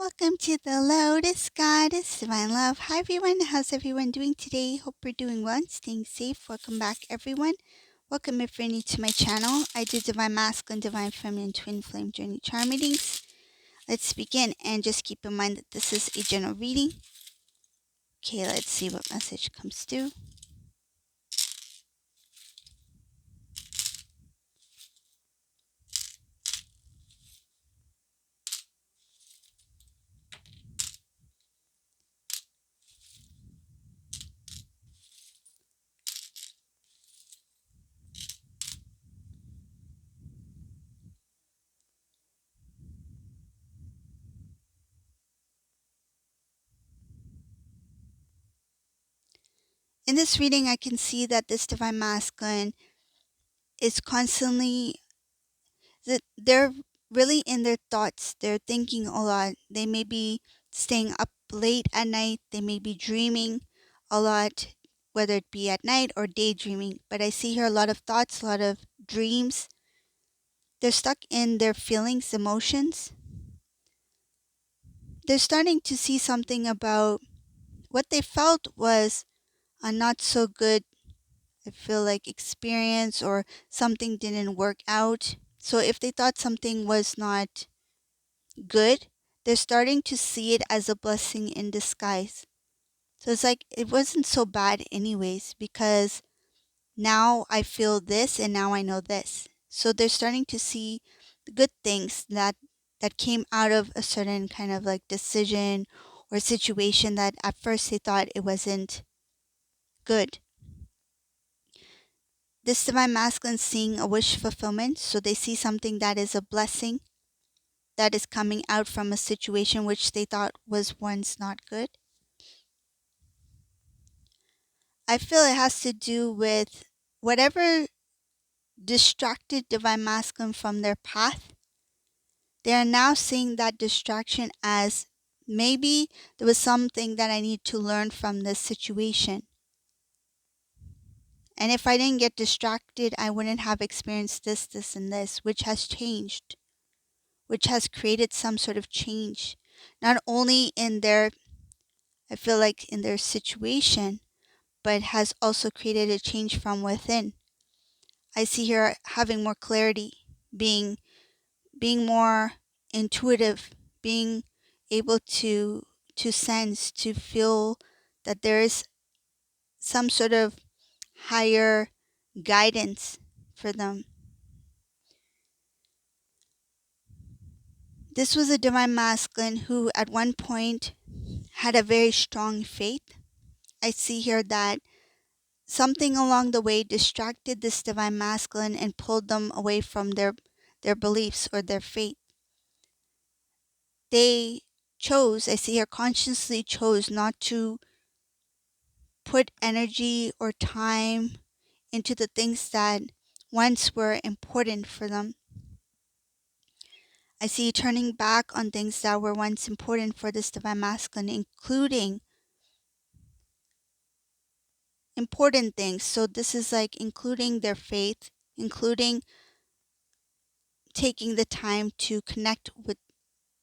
Welcome to the Lotus Goddess, Divine Love. Hi everyone, how's everyone doing today? Hope you're doing well and staying safe. Welcome back everyone. Welcome if you're new to my channel. I do Divine Masculine, Divine Feminine, Twin Flame Journey Charm readings. Let's begin and just keep in mind that this is a general reading. Okay, let's see what message comes through. In this reading, I can see that this Divine Masculine is constantly they're really in their thoughts. They're thinking a lot. They may be staying up late at night. They may be dreaming a lot, whether it be at night or daydreaming. But I see here a lot of thoughts, a lot of dreams. They're stuck in their feelings, emotions. They're starting to see something about what they felt was a not so good, I feel like, experience, or something didn't work out. So if they thought something was not good, they're starting to see it as a blessing in disguise. So it's like it wasn't so bad anyways, because now I feel this and now I know this. So they're starting to see the good things that came out of a certain kind of like decision or situation that at first they thought it wasn't good. This Divine Masculine seeing a wish fulfillment, so they see something that is a blessing that is coming out from a situation which they thought was once not good. I feel it has to do with whatever distracted Divine Masculine from their path. They are now seeing that distraction as maybe there was something that I need to learn from this situation. And if I didn't get distracted, I wouldn't have experienced this, this, and this, which has changed, which has created some sort of change, not only in their, I feel like in their situation, but has also created a change from within. I see here having more clarity, being more intuitive, being able to sense, to feel that there is some sort of higher guidance for them. This was a Divine Masculine who at one point had a very strong faith. I see here that something along the way distracted this Divine Masculine and pulled them away from their beliefs or their faith. They chose, I see here, consciously chose not to put energy or time into the things that once were important for them. I see turning back on things that were once important for this Divine Masculine, including important things. So this is like including their faith, including taking the time to connect with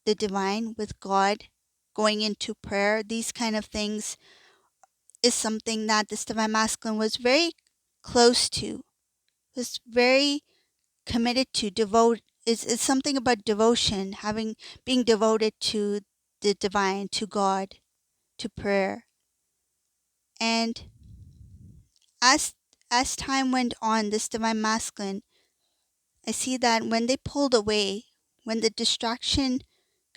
the divine, with God, going into prayer. These kind of things is something that this Divine Masculine was very close to, was very committed to. It's something about devotion, being devoted to the divine, to God, to prayer. And as time went on, this Divine Masculine, I see that when they pulled away, when the distraction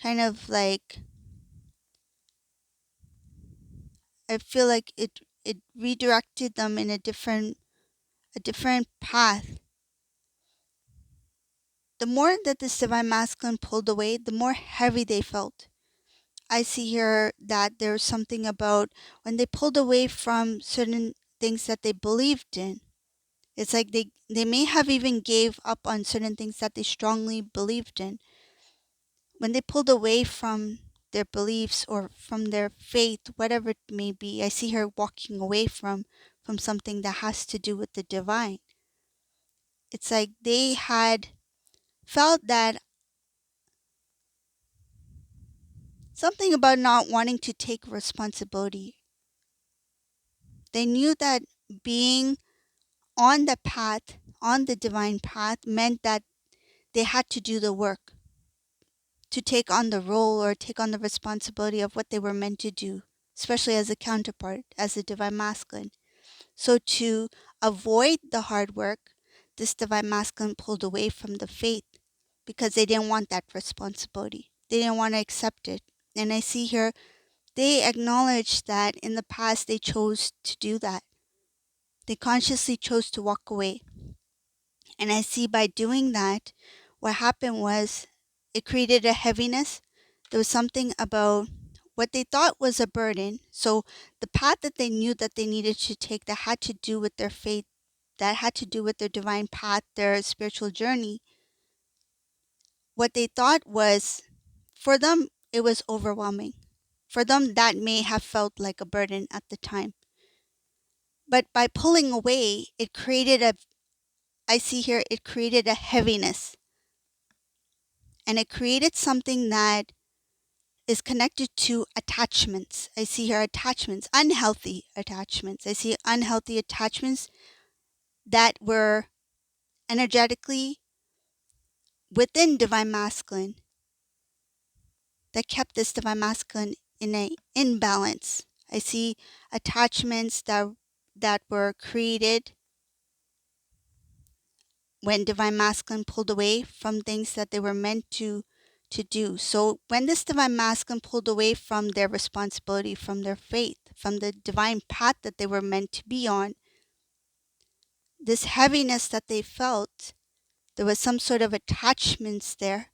kind of like, I feel like it redirected them in a different path. The more that this Divine Masculine pulled away, the more heavy they felt. I see here that there's something about when they pulled away from certain things that they believed in. It's like they may have even gave up on certain things that they strongly believed in. When they pulled away from their beliefs or from their faith, whatever it may be, I see her walking away from something that has to do with the divine. It's like they had felt that something about not wanting to take responsibility. They knew that being on the path, on the divine path, meant that they had to do the work, to take on the role or take on the responsibility of what they were meant to do, especially as a counterpart, as a divine masculine. So to avoid the hard work, this divine masculine pulled away from the faith because they didn't want that responsibility. They didn't want to accept it. And I see here, they acknowledge that in the past they chose to do that. They consciously chose to walk away. And I see by doing that, what happened was it created a heaviness. There was something about what they thought was a burden. So the path that they knew that they needed to take that had to do with their faith, that had to do with their divine path, their spiritual journey. What they thought was, for them, it was overwhelming. For them, that may have felt like a burden at the time. But by pulling away, I see here, it created a heaviness. And it created something that is connected to attachments. I see here attachments, unhealthy attachments. I see unhealthy attachments that were energetically within divine masculine, that kept this divine masculine in an imbalance. I see attachments that were created when divine masculine pulled away from things that they were meant to do. So when this divine masculine pulled away from their responsibility, from their faith, from the divine path that they were meant to be on, this heaviness that they felt, there was some sort of attachments there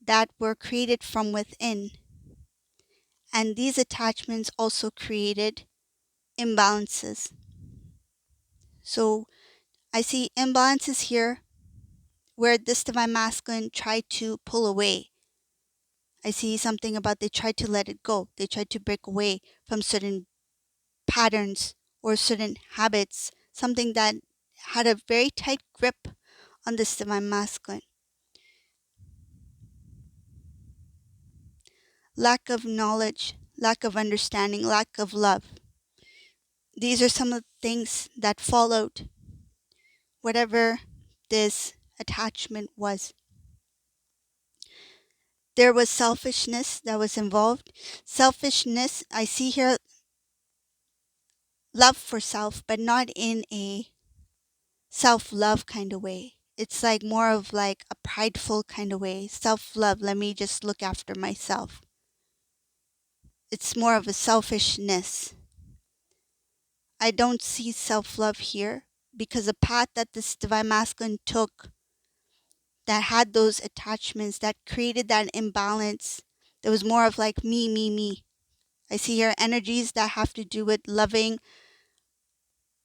that were created from within. And these attachments also created imbalances. So I see imbalances here where this divine masculine tried to pull away. I see something about they tried to let it go. They tried to break away from certain patterns or certain habits, something that had a very tight grip on this divine masculine. Lack of knowledge, lack of understanding, lack of love. These are some of the things that followed whatever this attachment was. There was selfishness that was involved. Selfishness, I see here love for self, but not in a self-love kind of way. It's like more of like a prideful kind of way. Self-love, let me just look after myself. It's more of a selfishness. I don't see self-love here because the path that this divine masculine took that had those attachments, that created that imbalance, there was more of like me, me, me. I see here energies that have to do with loving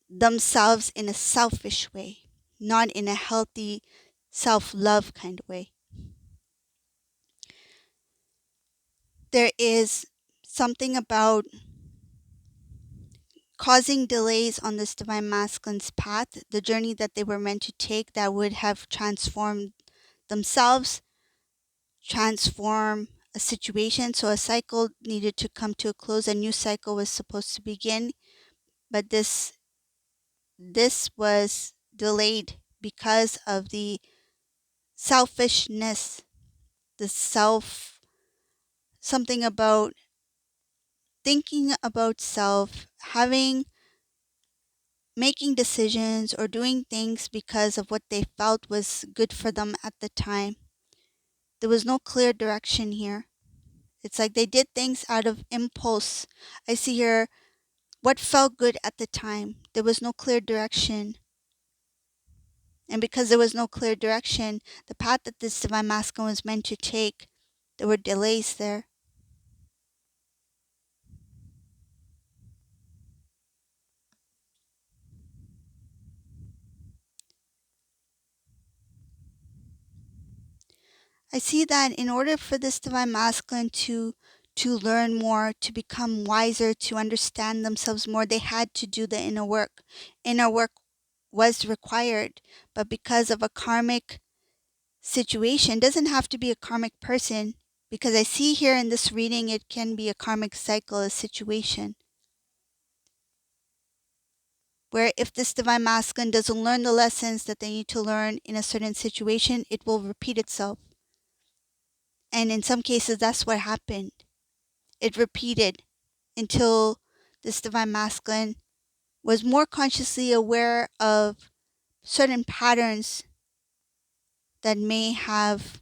themselves in a selfish way, not in a healthy self-love kind of way. There is something about causing delays on this divine masculine's path, the journey that they were meant to take that would have transformed themselves, transform a situation. So a cycle needed to come to a close. A new cycle was supposed to begin, but this was delayed because of the selfishness, something about thinking about self, making decisions or doing things because of what they felt was good for them at the time. There was no clear direction here. It's like they did things out of impulse. I see here what felt good at the time. There was no clear direction. And because there was no clear direction, the path that this divine masculine was meant to take, there were delays there. I see that in order for this divine masculine to learn more, to become wiser, to understand themselves more, they had to do the inner work. Inner work was required, but because of a karmic situation, doesn't have to be a karmic person, Because I see here in this reading, it can be a karmic cycle, a situation, where if this divine masculine doesn't learn the lessons that they need to learn in a certain situation, it will repeat itself. And in some cases, that's what happened. It repeated until this divine masculine was more consciously aware of certain patterns that may have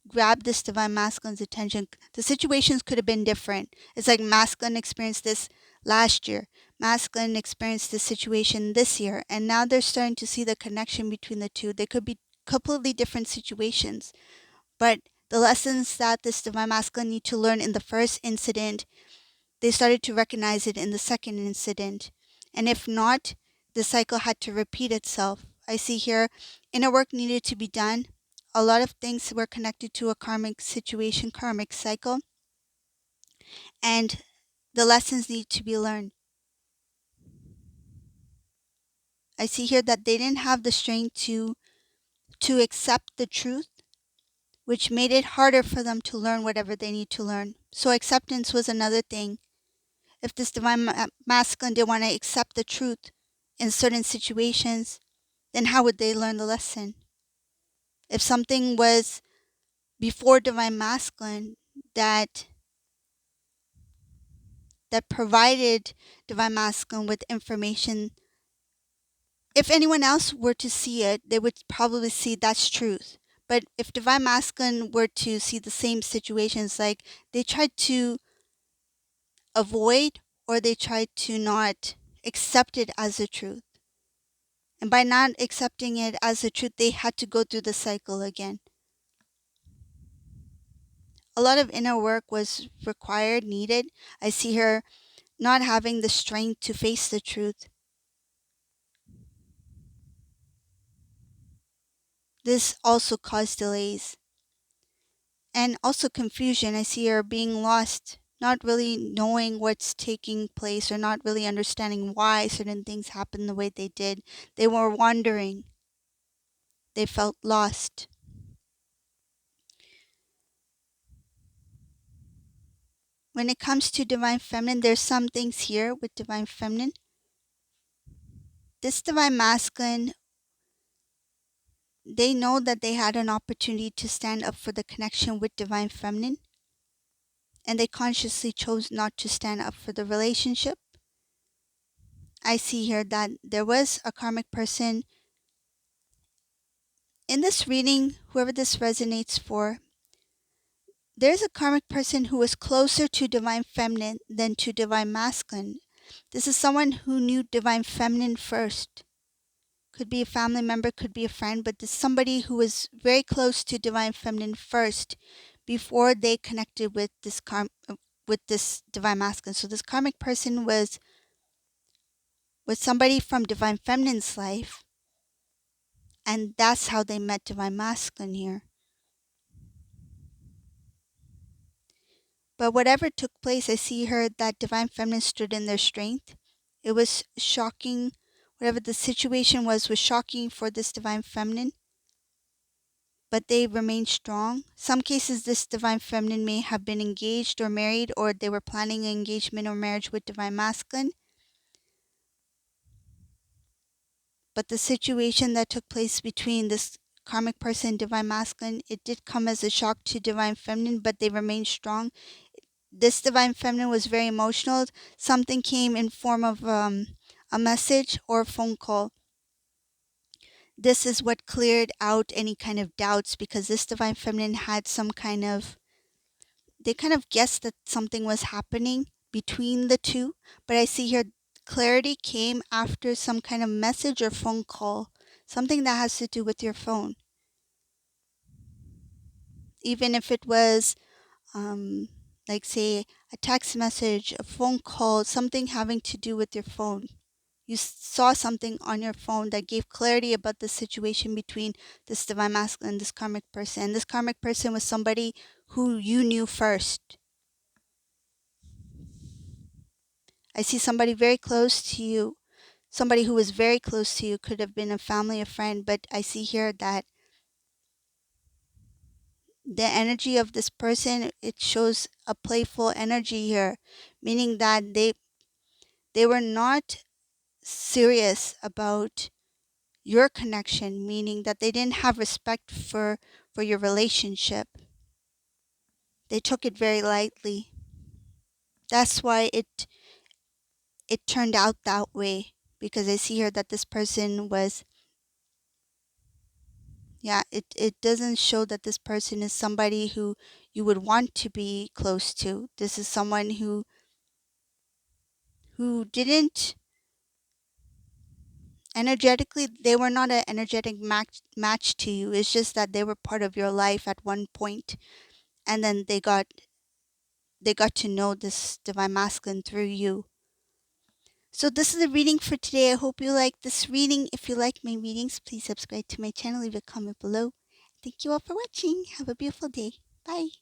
grabbed this divine masculine's attention. The situations could have been different. It's like masculine experienced this last year. Masculine experienced this situation this year. And now they're starting to see the connection between the two. They could be completely different situations. But the lessons that this divine masculine need to learn in the first incident, they started to recognize it in the second incident. And if not, the cycle had to repeat itself. I see here inner work needed to be done. A lot of things were connected to a karmic situation, karmic cycle, and the lessons need to be learned. I see here that they didn't have the strength to accept the truth, which made it harder for them to learn whatever they need to learn. So acceptance was another thing. If this divine masculine didn't want to accept the truth in certain situations, then how would they learn the lesson? If something was before divine masculine that provided divine masculine with information, if anyone else were to see it, they would probably see that's truth. But if divine masculine were to see the same situations, like they tried to avoid or they tried to not accept it as a truth. And by not accepting it as a truth, they had to go through the cycle again. A lot of inner work was required, needed. I see her not having the strength to face the truth. This also caused delays and also confusion. I see her being lost, not really knowing what's taking place or not really understanding why certain things happened the way they did. They were wandering. They felt lost. When it comes to divine feminine, there's some things here with divine feminine. This divine masculine, they know that they had an opportunity to stand up for the connection with divine feminine, and they consciously chose not to stand up for the relationship. I see here that there was a karmic person in this reading, whoever this resonates for. There's a karmic person who was closer to divine feminine than to divine masculine. This is someone who knew divine feminine first. Could be a family member, could be a friend, but this is somebody who was very close to divine feminine first before they connected with this divine masculine. So this karmic person was somebody from divine feminine's life, and that's how they met divine masculine here. But whatever took place, I see her that divine feminine stood in their strength. It was shocking. Whatever the situation was shocking for this divine feminine, but they remained strong. Some cases, this divine feminine may have been engaged or married, or they were planning an engagement or marriage with divine masculine. But the situation that took place between this karmic person and divine masculine, it did come as a shock to divine feminine, but they remained strong. This divine feminine was very emotional. Something came in form of a message or a phone call. This is what cleared out any kind of doubts, because this divine feminine had they kind of guessed that something was happening between the two, but I see here clarity came after some kind of message or phone call, something that has to do with your phone. Even if it was like say a text message, a phone call, something having to do with your phone. You saw something on your phone that gave clarity about the situation between this divine masculine and this karmic person. And this karmic person was somebody who you knew first. I see somebody very close to you. Somebody who was very close to you, could have been a family, a friend, but I see here that the energy of this person, it shows a playful energy here, meaning that they were not serious about your connection, meaning that they didn't have respect for your relationship. They took it very lightly. That's why it turned out that way, because I see here that this person was, yeah, it doesn't show that this person is somebody who you would want to be close to. This is someone who didn't energetically, they were not an energetic match to you. It's just that they were part of your life at one point, and then they got to know this divine masculine through you. So this is the reading for today. I hope you like this reading. If you like my readings, please subscribe to my channel, leave a comment below. Thank you all for watching. Have a beautiful day. Bye.